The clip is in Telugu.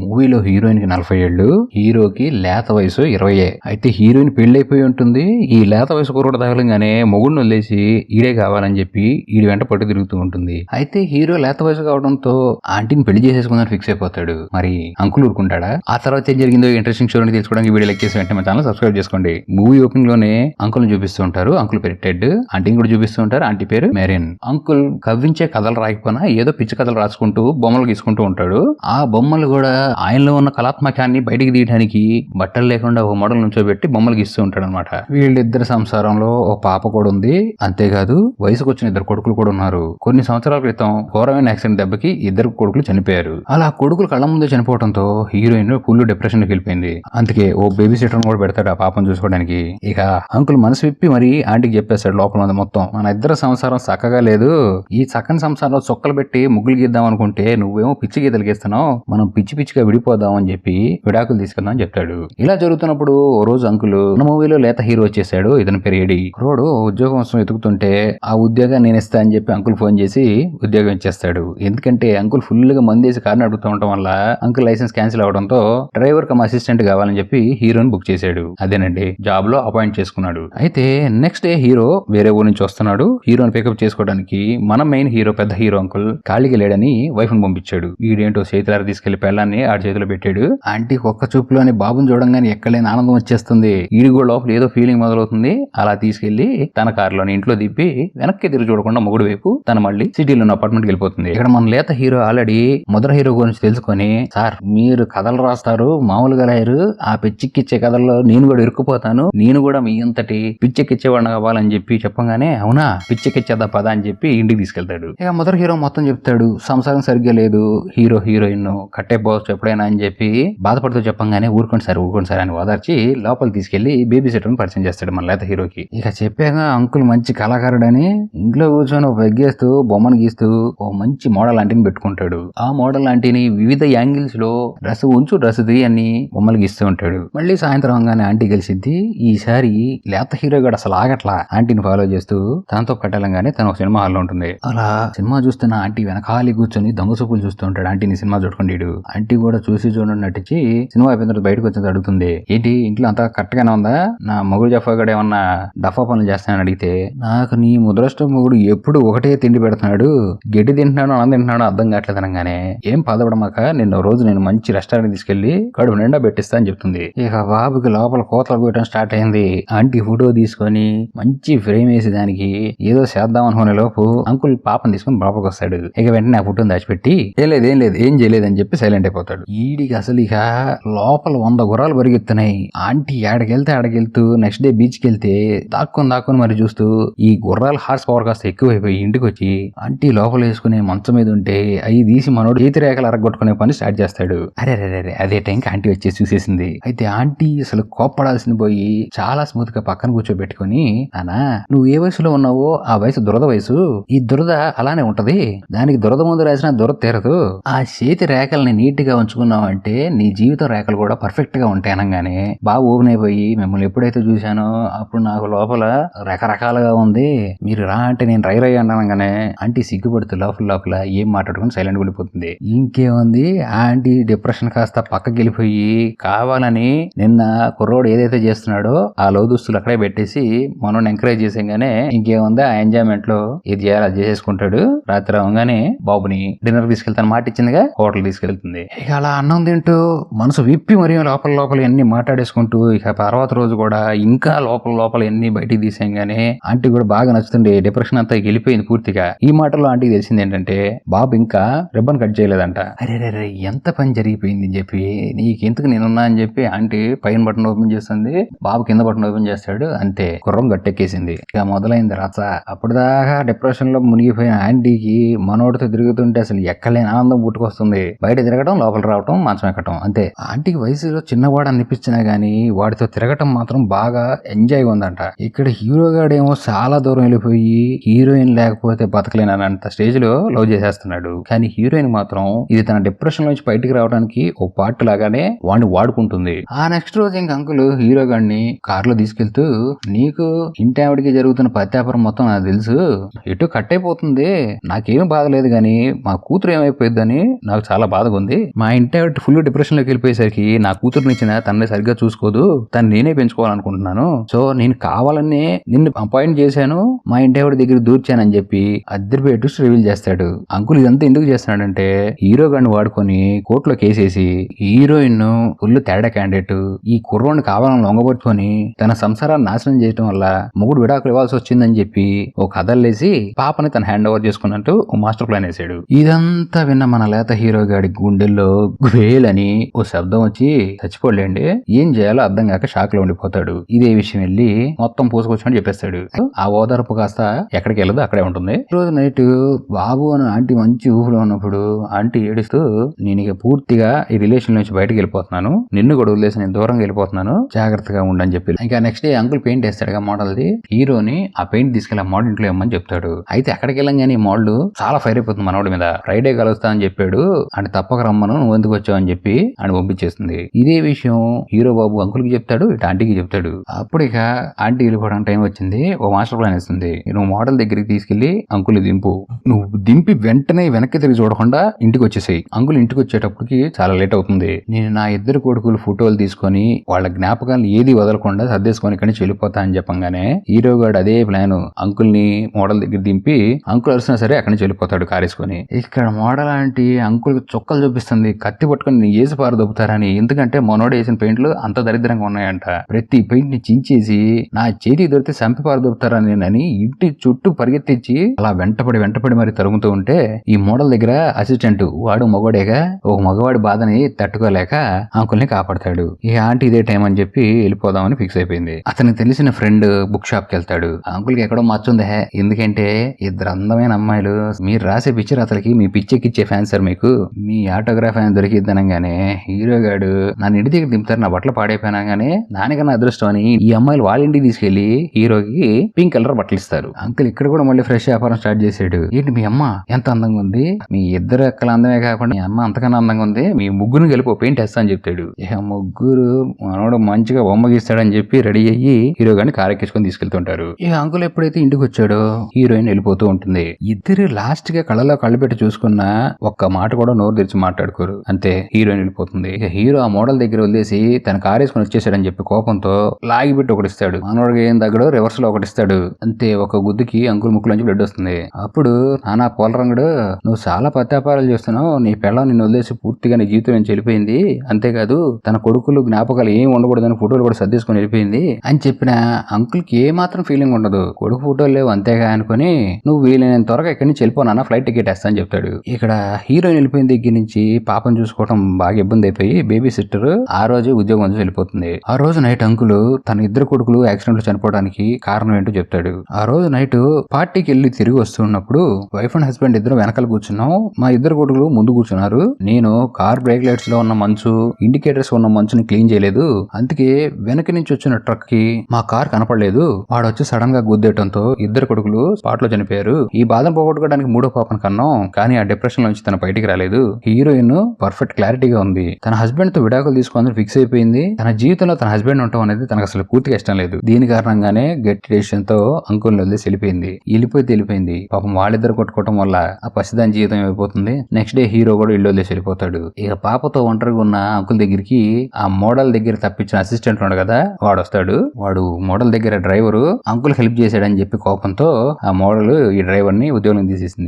మూవీలో హీరోయిన్ కి 40 ఏళ్లు, హీరోకి లేత వయసు 20. అయితే హీరోయిన్ పెళ్లైపోయి ఉంటుంది. ఈ లేత వయసు కుర్రోడు తగలంగానే మొగుడిని వదిలేసి ఈడే కావాలని చెప్పి ఈడి వెంట పట్టు తిరుగుతూ ఉంటుంది. అయితే హీరో లేత వయసు కావడంతో ఆంటీని పెళ్లి చేసేసుకుందని ఫిక్స్ అయిపోతాడు. మరి అంకుల్ ఊరుకుంటాడా? ఆ తర్వాత ఏం జరిగిందో ఇంట్రెస్టింగ్ స్టోరీ తెలుసుకోవడానికి వీడియో లైక్ చేసి వెంటనే మా ఛానల్ సబ్స్క్రైబ్ చేసుకోండి. మూవీ ఓపెనింగ్ లోనే అంకుల్ ని చూపిస్తూ ఉంటారు. అంకుల్ పేరు టెడ్, ఆంటీని కూడా చూపిస్తూ ఉంటారు. ఆంటీ పేరు మెరిన్. అంకుల్ కవ్వించే కథలు రాయకపోయినా ఏదో పిచ్చి కథలు రాసుకుంటూ బొమ్మలు గీసుకుంటూ ఉంటాడు. ఆ బొమ్మలు కూడా ఆయనలో ఉన్న కళాత్మకాన్ని బయటికి తీయడానికి బట్టలు లేకుండా ఒక మోడల్ నుంచోబెట్టి బొమ్మలు గీస్తూ ఉంటాడు అనమాట. వీళ్ళిద్దరి సంసారంలో ఒక పాప కూడా ఉంది. అంతేకాదు వయసుకు వచ్చిన 2 కొడుకులు కూడా ఉన్నారు. కొన్ని సంవత్సరాల క్రితం ఘోరమైన యాక్సిడెంట్ దెబ్బకి 2 కొడుకులు చనిపోయారు. అలా కొడుకులు కళ్ళ ముందే చనిపోవడంతో హీరోయిన్ ఫుల్ డిప్రెషన్ కి వెళ్ళిపోయింది. అందుకే ఓ బేబీ సిటర్ కూడా పెడతాడు ఆ పాపను చూసుకోవడానికి. ఇక అంకుల్ మనసు విప్పి మరి ఆంటీకి చెప్పేస్తాడు లోపల ఉంది మొత్తం. మన ఇద్దరు సంసారం చక్కగా లేదు. ఈ చక్కని సంసారంలో చొక్కలు పెట్టి ముగ్గులు గీద్దాం అనుకుంటే నువ్వేమో పిచ్చి గీతలు గీస్తున్నావు. మనం పిచ్చి పిచ్చిగా విడిపోదాం అని చెప్పి విడాకులు తీసుకుందాం అని చెప్తాడు. ఇలా జరుగుతున్నప్పుడు ఓ రోజు అంకుల్ మన మూవీలో లేత హీరో వచ్చేసాడు. ఇతని పేరు ఏడి. రోడ్ ఉద్యోగం కోసం వెతుకుతుంటే ఆ ఉద్యోగాన్ని నేను ఇస్తా అని చెప్పి అంకుల్ ఫోన్ చేసి ఉద్యోగం ఇచ్చేస్తాడు. ఎందుకంటే అంకుల్ ఫుల్ గా మందేసి కారుని అడుగుతూ ఉండటం వల్ల అంకుల్ లైసెన్స్ క్యాన్సిల్ అవడంతో డ్రైవర్ కమ్ అసిస్టెంట్ కావాలని చెప్పి హీరోని బుక్ చేశాడు. అదేనండి జాబ్ లో అపాయింట్ చేసుకున్నాడు. అయితే నెక్స్ట్ డే హీరో వేరే ఊరు నుంచి వస్తున్నాడు. హీరోని పికప్ చేసుకోవడానికి మన మెయిన్ హీరో పెద్ద హీరో అంకుల్ ఖాళీకి లేడని వైఫ్ ని పంపించాడు. వీడేంటో చేతులారా తీసుకెళ్లి పెళ్ళాన్ని ఆడి చేతిలో పెట్టాడు. ఆంటీకి ఒక్క చూపులోని బాబుని చూడంగానే ఎక్కలేని ఆనందం వచ్చేస్తుంది. ఈడి కూడా లోపల ఏదో ఫీలింగ్ మొదలవుతుంది. అలా తీసుకెళ్లి తన కారులోని ఇంట్లో దిప్పి వెనక్కి తిరిగి చూడకుండా మొగుడు వైపు తన మళ్ళీ సిటీలో ఉన్న అపార్ట్మెంట్ కి వెళ్ళిపోతుంది. ఇక్కడ మన లేత హీరో ఆల్రెడీ మొదటి హీరో గురించి తెలుసుకొని, సార్ మీరు కథలు రాస్తారు మామూలుగా రాయరు, ఆ పిచ్చిక్కిచ్చే కథల్లో నేను కూడా ఇరుక్కుపోతాను, నేను కూడా మీ అంతటి పిచ్చెక్కిచ్చేవాడిని కావాలని చెప్పి చెప్పగానే అవునా పిచ్చెక్కిచ్చేద్దా పద అని చెప్పి ఇంటికి తీసుకెళ్తాడు. ఇక మొదటి హీరో మొత్తం చెప్తాడు. సంసారం సరిగ్గా లేదు, హీరో హీరోయిన్ కట్టే పోవచ్చు ఎప్పుడైనా అని చెప్పి బాధపడుతూ చెప్పంగానే ఊరుకోండి సార్ అని ఓదార్చి లోపలికి తీసుకెళ్లి బేబీ సిటర్ పరిచయం చేస్తాడు మన లేత హీరోకి. ఇక చెప్పాక అంకుల్ మంచి కళాకారుడని ఇంట్లో కూర్చొని వెగ్గేస్తూ బొమ్మను గీస్తూ ఓ మంచి మోడల్ ఆంటీని పెట్టుకుంటాడు. ఆ మోడల్ ఆంటీని వివిధ యాంగిల్స్ లో డ్రెస్ అని బొమ్మలు గీస్తూ ఉంటాడు. మళ్ళీ సాయంత్రం అవగానే ఆంటీ కలిసిద్ది. ఈసారి లేత హీరో కూడా అసలు ఆగట్లా ఆంటీని ఫాలో చేస్తూ తనతో కట్టాలంగానే తను ఒక సినిమా హాల్లో ఉంటుంది. అలా సినిమా చూస్తున్న ఆంటీ వెనకాలి కూర్చొని దొంగ చూపులు చూస్తూ ఉంటాడు ఆంటీని సినిమా చూడకుండా. ఆంటీ కూడా చూసి చూడండి నటించి సినిమా అయిపోయిన తర్వాత బయటకు వచ్చి అడుగుతుంది, ఏంటి ఇంట్లో అంతా కరెక్ట్ గానే ఉందా, నా మొగుడు జఫా గడ ఏమన్నా డఫా పనులు చేస్తానని అడిగితే, నాకు నీ ముద్రష్ట మొగుడు ఎప్పుడు ఒకటే తిండి పెడుతున్నాడు, గడ్డి తింటున్నాడు అన్నం తింటున్నాడు అర్థం కావట్లేదు అనగానే, ఏం పదపడమాక నిన్న రోజు నేను మంచి రెస్టారెంట్ తీసుకెళ్లి కడుపు నిండా పెట్టిస్తా అని చెప్తుంది. ఇక బాబుకి లోపల కోతలు పోయటం స్టార్ట్ అయింది. ఆంటీ ఫోటో తీసుకొని మంచి ఫ్రేమ్ వేసి దానికి ఏదో చేద్దాం అనుకునే లోపు అంకుల్ పాపను తీసుకుని బాబుకి వస్తాడు. ఇక వెంటనే ఆ ఫోటోని దాచిపెట్టి ఏం చేయలేదని చెప్పి సైలెంట్ అయిపోతాడు. ఈడికి అసలు ఇక లోపల 100 గుర్రాలు పరిగెత్తున్నాయి. ఆంటీ ఆడకెళ్తూ నెక్స్ట్ డే బీచ్ కి వెళ్తే దాక్కుని మరి చూస్తూ ఈ గుర్రాల హార్స్ పవర్ కాస్త ఎక్కువైపోయి ఇంటికి వచ్చి ఆంటీ లోపల వేసుకునే మంచం మీద ఉంటే అవి తీసి మనోడు చేతి రేఖలు అరగొట్టుకునే పని స్టార్ట్ చేస్తాడు. అరే అదే టైంకి ఆంటీ వచ్చేసి చూసేసింది. అయితే ఆంటీ అసలు కోప్పడాల్సింది పోయి చాలా స్మూత్ గా పక్కన కూర్చోబెట్టుకుని, నానా నువ్వు ఏ వయసులో ఉన్నావో ఆ వయసు దురద వయసు, ఈ దురద అలానే ఉంటది, దానికి దురద ముందు రాసిన దురద తీరదు, ఆ చేతి రేఖల్ని నీట్ గా ఉంచుకున్నావు అంటే నీ జీవిత రేఖలు కూడా పర్ఫెక్ట్ గా ఉంటాయి అనగానే బాగా ఓపెన్ అయిపోయి, మిమ్మల్ని ఎప్పుడైతే చూశానో అప్పుడు నాకు లోపల రకరకాలుగా ఉంది, మీరు రా అంటే నేను రై అనగానే ఆంటీ సిగ్గుపడుతూ లోపల ఏం మాట్లాడుకుని సైలెంట్ వెళ్ళిపోతుంది. ఇంకేముంది ఆంటీ డిప్రెషన్ కాస్త పక్కకి వెళ్ళిపోయి కావాలని నిన్న కుర్రోడు ఏదైతే చేస్తున్నాడో ఆ లో దుస్తులు అక్కడే పెట్టేసి మనం ఎంకరేజ్ చేసాగానే ఇంకేముంది ఆ ఎంజాయ్మెంట్ లో ఇది చేయాలి అది చేసేసుకుంటాడు. రాత్రి అవగానే బాబుని డిన్నర్ తీసుకెళ్తాను మాట ఇచ్చిందిగా హోటల్ తీసుకెళ్తుంది. ఇక అలా అన్నం తింటూ మనసు విప్పి మరియు లోపల ఎన్ని మాట్లాడేసుకుంటూ ఇక తర్వాత రోజు కూడా ఇంకా లోపల ఎన్ని బయటికి తీసేయంగానే ఆంటీ కూడా బాగా నచ్చుతుంది. డిప్రెషన్ అంతా వెళ్ళిపోయింది పూర్తిగా. ఈ మాటలో ఆంటీకి తెలిసింది ఏంటంటే బాబు ఇంకా రిబ్బన్ కట్ చేయలేదంట. అరే ఎంత పని జరిగిపోయింది అని చెప్పి నీకెందుకు నేనున్నా అని చెప్పి ఆంటీ పైన బటన్ ఓపెన్ చేస్తుంది, బాబు కింద బటన్ ఓపెన్ చేస్తాడు. అంతే కుర్రం గట్టెక్కేసింది. ఇక మొదలైంది రచ. అప్పటిదాకా డిప్రెషన్ లో మునిగిపోయిన ఆంటీకి మనోడితో తిరుగుతుంటే అసలు ఎక్కలేని ఆనందం పుట్టుకొస్తుంది. బయట తిరగడం లోపల రావటం మంచం ఎక్కటం అంతే. ఆంటీకి వయసులో చిన్నవాడు అనిపించినా గానీ వాడితో తిరగటం మాత్రం బాగా ఎంజాయ్ ఉందంట. ఇక్కడ హీరో గాడేమో చాలా దూరం వెళ్ళిపోయి హీరోయిన్ లేకపోతే బతకలేనంత స్టేజ్ లో లవ్ చేసేస్తున్నాడు. కానీ హీరోయిన్ మాత్రం ఇది తన డిప్రెషన్ నుంచి బయటికి రావడానికి ఓ పార్ట్ లాగానే వాడిని వాడుకుంటుంది. ఆ నెక్స్ట్ రోజు ఇంక అంకుల్ హీరో గాడిని కారులో తీసుకెళ్తూ, నీకు ఇంటి ఆవిడికి జరుగుతున్న పత్యాపురం మొత్తం నాకు తెలుసు, ఎటు కట్ అయిపోతుంది, నాకేమీ బాధ లేదు గాని మా కూతురు ఏమైపోయిద్దని నాకు చాలా బాధగా ఉంది, మా ఇంటి ఆవిడ ఫుల్ డిప్రెషన్ లోకి వెళ్ళిపోయేసరికి నా కూతురునిచ్చిన తనని సరిగ్గా చూసుకోదు, తను నేనే పెంచుకోవాలనుకుంటున్నాను, సో నేను కావాలనే నిన్ను అపాయింట్ చేశాను, మా ఇంటి ఆవిడ దగ్గర దూర్చానని చెప్పి అద్దరిపోయి ట్విస్ట్ రివీల్ చేస్తాడు. అంకుల్ ఇదంతా ఎందుకు చేస్తున్నాడంటే హీరో గారిని వాడుకొని కోర్టులో కేసేసి హీరోయిన్ ఫుల్ తేడా క్యాండిడేట్, ఈ కుర్రోని కావాలని లొంగబట్టుకొని తన సంసారాన్ని నాశనం చేయడం వల్ల మొగుడు విడాకులు ఇవ్వాల్సి వచ్చిందని చెప్పి ఓ కథల్లేసి పాపని తన హ్యాండ్ ఓవర్ చేసుకున్నట్టు మాస్టర్ ప్లాన్ వేసాడు. ఇదంతా విన్న మన లేత హీరో గాడి గుండెల్లో గువేలని ఓ శబ్దం వచ్చి చచ్చిపోలేండి, ఏం చేయాలో అర్థం కాక షాక్ లో ఉండిపోతాడు. ఇదే విషయం వెళ్ళి మొత్తం పూసుకొచ్చని చెప్పేస్తాడు. ఆ ఓదార్పు కాస్త ఎక్కడికి వెళ్ళదు అక్కడే ఉంటుంది. రోజు నైట్ బాబు అని ఆంటీ మంచి ఊహలో ఉన్నప్పుడు ఆంటీ ఏడుస్తూ నేను ఇక పూర్తిగా ఈ రిలేషన్ నుంచి బయటకు వెళ్ళిపోతున్నాను, నిన్ను కూడా వదిలేసి నేను దూరంగా వెళ్ళిపోతున్నాను, జాగ్రత్తగా ఉండని చెప్పి ఇంకా నెక్స్ట్ డే అంకుల్ పెయింట్ వేస్తాడుగా మోడల్ది. హీరోని ఆ పెయింట్ తీసుకెళ్లి మోడల్ ఇంట్లో ఇవ్వమని చెప్తాడు. అయితే అక్కడికి వెళ్ళంగానే మోడల్ చాలా ఫైర్ అయిపోతుంది మనోడి మీద. ఫ్రైడే కలుస్తా అని చెప్పాడు అని తప్పక రమ్మను, నువ్వు ఎందుకు వచ్చావు అని చెప్పి అని పంపించేస్తుంది. ఇదే విషయం హీరో బాబు అంకుల్ కి చెప్తాడు, ఇటు ఆంటీకి చెప్తాడు. అప్పుడు ఇక ఆంటీ వెళ్ళిపోవడానికి టైం వచ్చింది. ఓ మాస్టర్ ప్లాన్ ఇస్తుంది, నువ్వు మోడల్ దగ్గరికి తీసుకెళ్లి అంకుల్ దింపు, నువ్వు దింపి వెంటనే వెనక్కి తిరిగి చూడకుండా ఇంటికి వచ్చేసాయి. అంకుల్ ఇంటికి వచ్చేటప్పటికి చాలా లేట్ అవుతుంది. నేను నా ఇద్దరు కొడుకులు ఫోటోలు తీసుకొని వాళ్ళ జ్ఞాపకాలను ఏది వదలకుండా సర్దేసుకొని ఇక్కడి నుంచి వెళ్ళిపోతా అని చెప్పంగానే హీరో గారు అదే ప్లాన్, అంకుల్ ని మోడల్ దగ్గర దింపి అంకుల్ అరిసినా సరే అక్కడి నుంచి వెళ్ళిపోతాడు కారేసుకొని. ఇక్కడ మోడల్ అంటే అంకుల్ చుక్కలు చూపిస్తుంది, కత్తి పట్టుకుని ఏసి పారు దొబ్బుతారని. ఎందుకంటే మనోడు వేసిన పెయింట్లు అంత దరిద్రంగా ఉన్నాయంట. ప్రతి పెయింట్ ని చించేసి నా చేతికి దొరికితే సంపి పారు దొబ్బుతారని అని ఇంటి చుట్టూ పరిగెత్తించి అలా వెంటపడి మరి తరుగుతూ ఉంటే ఈ మోడల్ దగ్గర అసిస్టెంట్ వాడు మగవాడేగా, ఒక మగవాడి బాధని తట్టుకోలేక అంకుల్ ని కాపాడతాడు. ఈ ఆంటీ ఇదే టైం అని చెప్పి వెళ్ళిపోదామని ఫిక్స్ అయిపోయింది. అతనికి తెలిసిన ఫ్రెండ్ బుక్ షాప్ కి వెళ్తాడు. అంకుల్ కి ఎక్కడో మచ్చుందే, ఎందుకంటే ఇద్దరు అందమైన అమ్మాయిలు మీరు రాసే పిక్చర్ అతనికి మీ పిచ్చెక్కిచ్చే ఫ్యాన్స్ సార్, మీకు మీ ఆటోగ్రాఫ్ ఆయన దొరికిద్దనగానే హీరో గాడు నన్ను ఇంటి దగ్గర దింపుతారు, నా బట్టలు పాడైపోయినాగానే నాన్నకన్నా అదృష్టం అని ఈ అమ్మాయిలు వాళ్ళ ఇంటికి తీసుకెళ్లి హీరోకి పింక్ కలర్ బట్టలు ఇస్తారు. అంకుల్ ఇక్కడ కూడా మళ్ళీ ఫ్రెష్ వ్యాపారం స్టార్ట్ చేసాడు. ఏంటి మీ అమ్మ ఎంత అందంగా ఉంది, మీ ఇద్దరు అక్కల అందమే కాకుండా మీ అమ్మ అంతకన్నా అందంగా ఉంది, మీ ముగ్గురు కలిపి పెయింట్ వేస్తా అని చెప్తాడు. ఇక ముగ్గురు మనోడు మంచిగా బొమ్మ గీస్తాడని చెప్పి రెడీ అయ్యి హీరో గాని కారెక్కించుకొని తీసుకెళ్తుంటారు. ఇక అంకుల్ ఎప్పుడైతే ఇంటికి వచ్చాడో హీరోయిన్ వెళ్ళిపోతూ ఉంటుంది. ఇద్దరు లాస్ట్ గా కళ్ళలో కళ్ళు పెట్టి చూసుకున్న ఒక్క మాట కూడా నోరు తెరిచి మాట్లాడుకోరు. అంతే హీరోయిన్ వెళ్ళిపోతుంది. ఇక హీరో ఆ మోడల్ దగ్గర వదిలేసి తన కారేసుకొని వచ్చేసాడని చెప్పి కోపంతో లాగి పెట్టి ఒకటి ఇస్తాడు. మనోడికి ఏం తగ్గడో రివర్స్ లో ఒకటి ఇస్తాడు. అంతే ఒక గుద్దుకి అంకుల్ ముక్కులోంచి బ్లడ్ వస్తుంది. అప్పుడు నానా పోలరంగుడు, నువ్వు చాలా పత్యాపారాలు చేస్తున్నావు, నీ పెళ్ళం నిన్ను వదిలేసి పూర్తిగా నీ జీవితం నుంచి వెళ్ళిపోయింది, అంతేకాదు తన కొడుకులు జ్ఞాపకాలు ఏం ఉండకూడదని ఫోటోలు కూడా సర్దేసుకొని వెళ్ళిపోయింది అని చెప్పిన అంకుల్ కి ఏ మాత్రం ఫీలింగ్ ఉండదు. కొడుకు ఫోటోలు లేవు అంతేగా అనుకుని నువ్వు వీలైనంత త్వరగా ఇక్కడి నుంచి వెళ్ళిపోనా, ఫ్లైట్ టికెట్ వేస్తా అని చెప్తాడు. ఇక్కడ హీరోయిన్ వెళ్ళిపోయిన దగ్గర నుంచి పాపం చూసుకోవడం బాగా ఇబ్బంది అయిపోయి బేబీ సిస్టర్ ఆ రోజు ఉద్యోగం నుంచి వెళ్ళిపోతుంది. ఆ రోజు నైట్ అంకుల్ తన ఇద్దరు కొడుకులు యాక్సిడెంట్ లో చనిపోవడానికి కారణం ఏంటో చెప్తాడు. ఆ రోజు నైట్ పార్టీకి వెళ్ళి తిరిగి వస్తున్నప్పుడు వైఫ్ అండ్ హస్బెండ్ ఇద్దరు వెనకాల కూర్చున్నాం, మా ఇద్దరు కొడుకులు ముందు కూర్చున్నారు, నేను కార్ బ్రేక్ లైట్స్ లో ఉన్న మంచు ఇండికేటర్స్ ఉన్న మంచుని క్లీన్ చేయలేదు, అందుకే వెనక నుంచి వచ్చిన ట్రక్ కి మా కార్ కనపడలేదు, వాడు వచ్చి సడన్ గా గుద్దేయడంతో ఇద్దరు కొడుకులు స్పాట్ లో చనిపోయారు. ఈ బాధను పోగొట్టుకోవడానికి మూడో పాపను కన్నాం, కానీ ఆ డిప్రెషన్ నుంచి తన బయటికి రాలేదు. హీరోయిన్ పర్ఫెక్ట్ క్లారిటీగా ఉంది, తన హస్బెండ్ తో విడాకులు తీసుకుందని ఫిక్స్ అయిపోయింది, తన జీవితంలో తన హస్బెండ్ ఉండటం అనేది తనకు అసలు పూర్తిగా ఇష్టం లేదు. దీని కారణంగానే గట్టి డెసిషన్ తో అంకుల్ వదిలేసి వెళ్ళిపోయింది. పాపం వాళ్ళిద్దరు కొట్టుకోవటం వల్ల ఆ పసిదాని జీవితం అయిపోతుంది. నెక్స్ట్ డే హీరో కూడా ఇల్లు వదిలేసి వెళ్ళిపోతాడు. ఇక పాపతో ఒంటరిగా ఉన్న అంకుల్ దగ్గరికి ఆ మోడల్ దగ్గర తప్పించిన అసిస్టెంట్ ఉన్నాడు కదా వాడు వస్తాడు. వాడు మోడల్ దగ్గర డ్రైవరు అంకుల్ హెల్ప్ చేశాడని చెప్పి కోపంతో ఆ మోడల్ ఈ డ్రైవర్ ని ఉద్యోగం తీసేసింది.